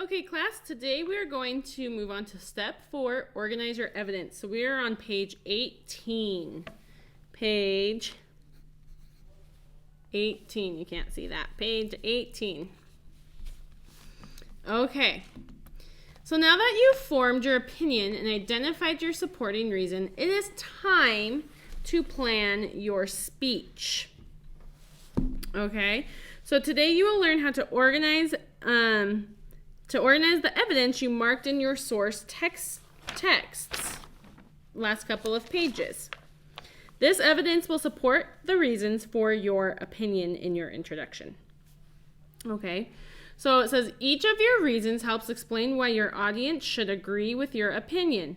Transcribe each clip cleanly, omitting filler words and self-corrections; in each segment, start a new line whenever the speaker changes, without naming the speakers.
Okay, class, today we are going to move on to step 4, organize your evidence. So we are on page 18. Page 18. You can't see that. Page 18. Okay. So now that you've formed your opinion and identified your supporting reason, it is time to plan your speech. Okay? So today you will learn how to organize the evidence you marked in your source texts last couple of pages. This evidence will support the reasons for your opinion in your introduction. Okay, so it says each of your reasons helps explain why your audience should agree with your opinion.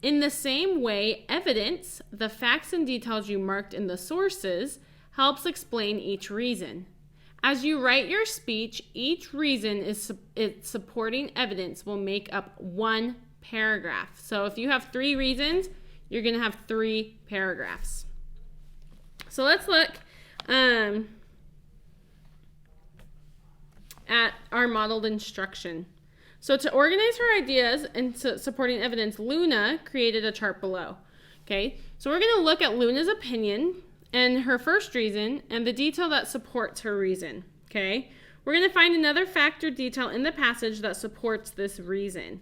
In the same way, evidence, the facts and details you marked in the sources, helps explain each reason. As you write your speech, each reason its supporting evidence will make up one paragraph. So if you have 3 reasons, you're going to have 3 paragraphs. So let's look at our modeled instruction. So to organize her ideas and supporting evidence, Luna created a chart below. Okay, so we're going to look at Luna's opinion and her first reason, and the detail that supports her reason, okay? We're going to find another fact or detail in the passage that supports this reason. And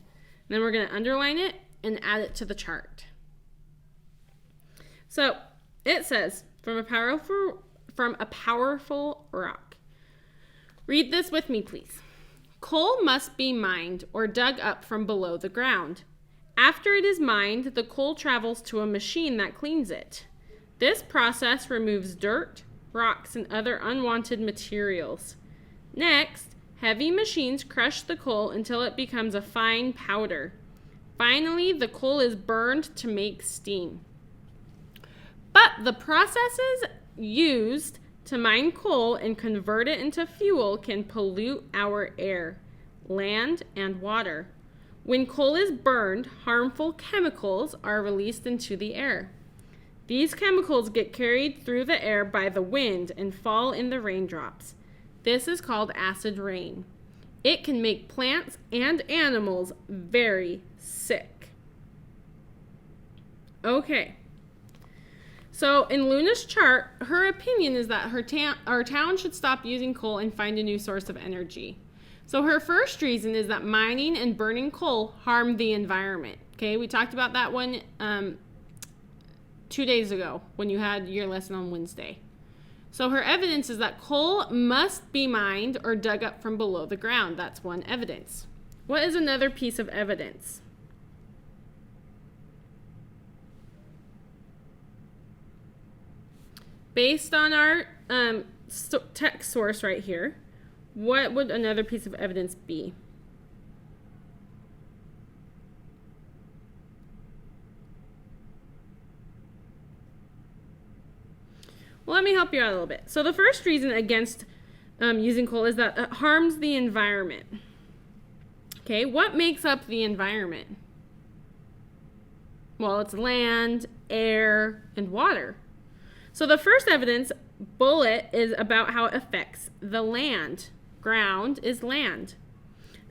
then we're going to underline it and add it to the chart. So it says, from a powerful rock. Read this with me, please. Coal must be mined or dug up from below the ground. After it is mined, the coal travels to a machine that cleans it. This process removes dirt, rocks, and other unwanted materials. Next, heavy machines crush the coal until it becomes a fine powder. Finally, the coal is burned to make steam. But the processes used to mine coal and convert it into fuel can pollute our air, land, and water. When coal is burned, harmful chemicals are released into the air. These chemicals get carried through the air by the wind and fall in the raindrops. This is called acid rain. It can make plants and animals very sick. Okay. So in Luna's chart, her opinion is that our town should stop using coal and find a new source of energy. So her first reason is that mining and burning coal harm the environment. Okay, we talked about that one 2 days ago when you had your lesson on Wednesday. So her evidence is that coal must be mined or dug up from below the ground. That's one evidence. What is another piece of evidence? Based on our text source right here, what would another piece of evidence be? Well, let me help you out a little bit. So the first reason against using coal is that it harms the environment. Okay, what makes up the environment? Well, it's land, air, and water. So the first evidence bullet is about how it affects the land. Ground is land.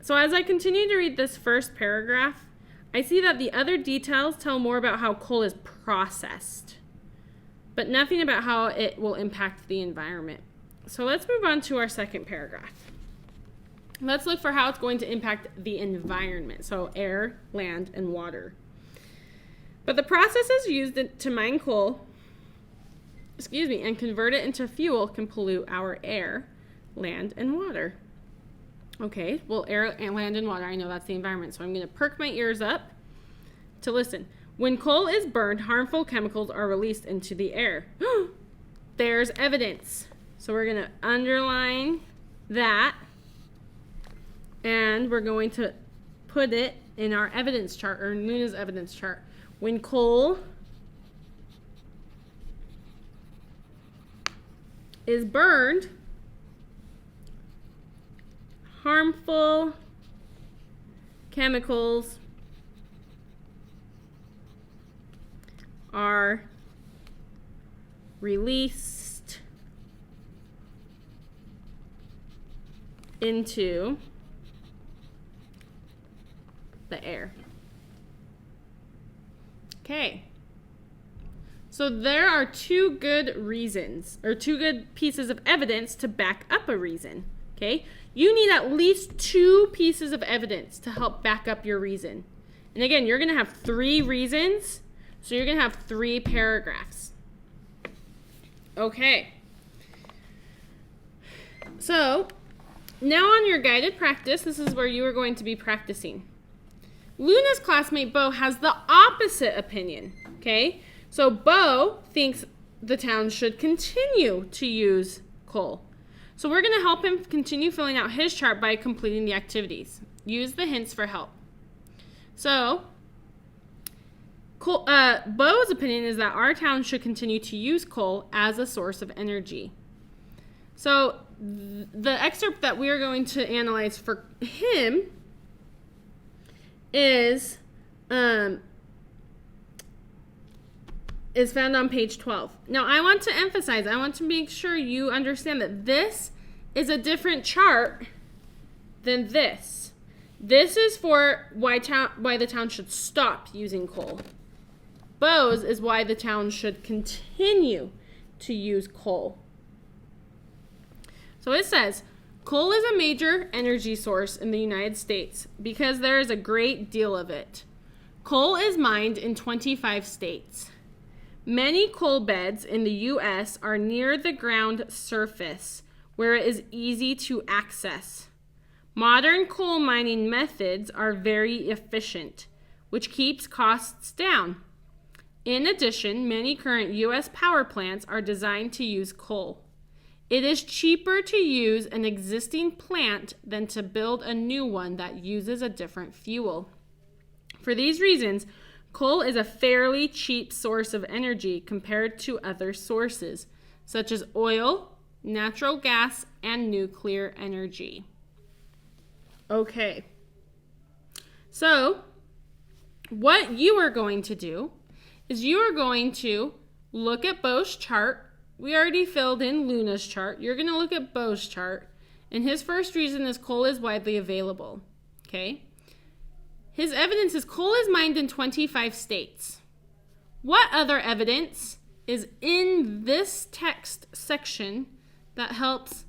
So as I continue to read this first paragraph, I see that the other details tell more about how coal is processed, but nothing about how it will impact the environment. So let's move on to our second paragraph. Let's look for how it's going to impact the environment. So air, land, and water. But the processes used to mine coal, and convert it into fuel can pollute our air, land, and water. Okay, well, air, and land, and water, I know that's the environment, so I'm going to perk my ears up to listen. When coal is burned, harmful chemicals are released into the air. There's evidence. So we're going to underline that, and we're going to put it in our evidence chart, or Luna's evidence chart. When coal is burned, harmful chemicals are released into the air. Okay. So there are two good reasons, or two good pieces of evidence to back up a reason. Okay? You need at least two pieces of evidence to help back up your reason. And again, you're going to have 3 reasons, so you're going to have 3 paragraphs. Okay. So, now on your guided practice, this is where you are going to be practicing. Luna's classmate, Bo, has the opposite opinion, okay? So, Bo thinks the town should continue to use coal. So, we're going to help him continue filling out his chart by completing the activities. Use the hints for help. So, Bo's opinion is that our town should continue to use coal as a source of energy. So, the excerpt that we are going to analyze for him is found on page 12. Now, I want to emphasize, I want to make sure you understand that this is a different chart than this. This is for why the town should stop using coal. Bo's is why the town should continue to use coal. So it says, coal is a major energy source in the United States because there is a great deal of it. Coal is mined in 25 states. Many coal beds in the U.S. are near the ground surface, where it is easy to access. Modern coal mining methods are very efficient, which keeps costs down. In addition, many current U.S. power plants are designed to use coal. It is cheaper to use an existing plant than to build a new one that uses a different fuel. For these reasons, coal is a fairly cheap source of energy compared to other sources, such as oil, natural gas, and nuclear energy. Okay. So, what you are going to do is you are going to look at Bo's chart. We already filled in Luna's chart. You're going to look at Bo's chart. And his first reason is coal is widely available. Okay? His evidence is coal is mined in 25 states. What other evidence is in this text section that helps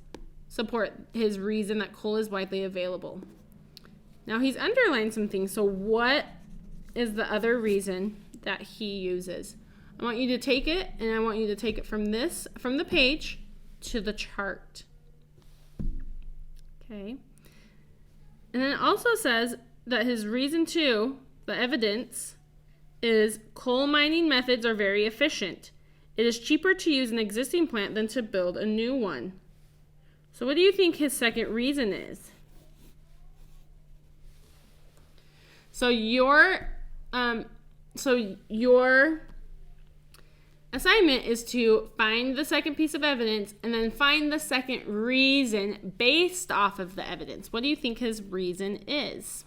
support his reason that coal is widely available? Now, he's underlined some things. So what is the other reason that he uses? I want you to take it, and I want you to take it from the page to the chart. Okay. And then it also says that his reason 2, the evidence, is coal mining methods are very efficient. It is cheaper to use an existing plant than to build a new one. So what do you think his second reason is? So your assignment is to find the second piece of evidence and then find the second reason based off of the evidence. What do you think his reason is?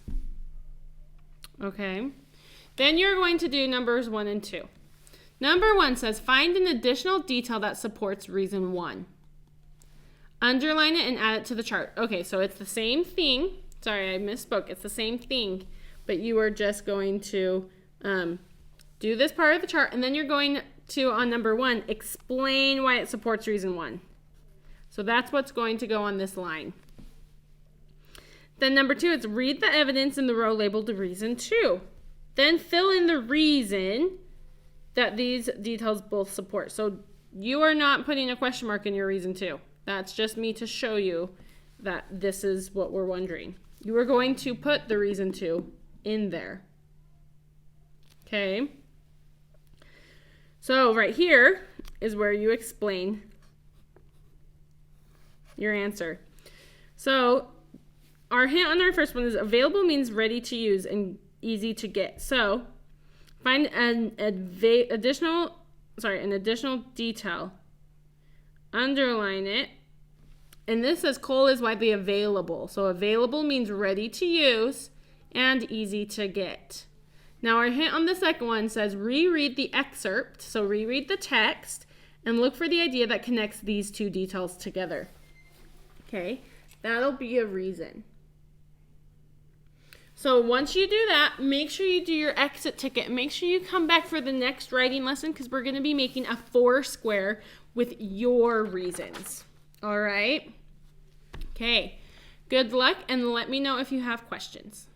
Okay. Then you're going to do numbers 1 and 2. Number 1 says, find an additional detail that supports reason 1. Underline it and add it to the chart. Okay, so it's the same thing. Sorry, I misspoke. It's the same thing, but you are just going to do this part of the chart, and then you're going to, on number 1, explain why it supports reason 1. So that's what's going to go on this line. Then number 2, it's read the evidence in the row labeled reason 2. Then fill in the reason that these details both support. So you are not putting a question mark in your reason 2. That's just me to show you that this is what we're wondering. You are going to put the reason 2 in there. Okay? So right here is where you explain your answer. So our hint on our first one is available means ready to use and easy to get. So find an additional detail. Underline it. And this says coal is widely available. So available means ready to use and easy to get. Now our hint on the second one says reread the excerpt. So reread the text and look for the idea that connects these two details together. Okay, that'll be a reason. So once you do that, make sure you do your exit ticket. Make sure you come back for the next writing lesson because we're going to be making a 4 square with your reasons. All right? Okay. Good luck, and let me know if you have questions.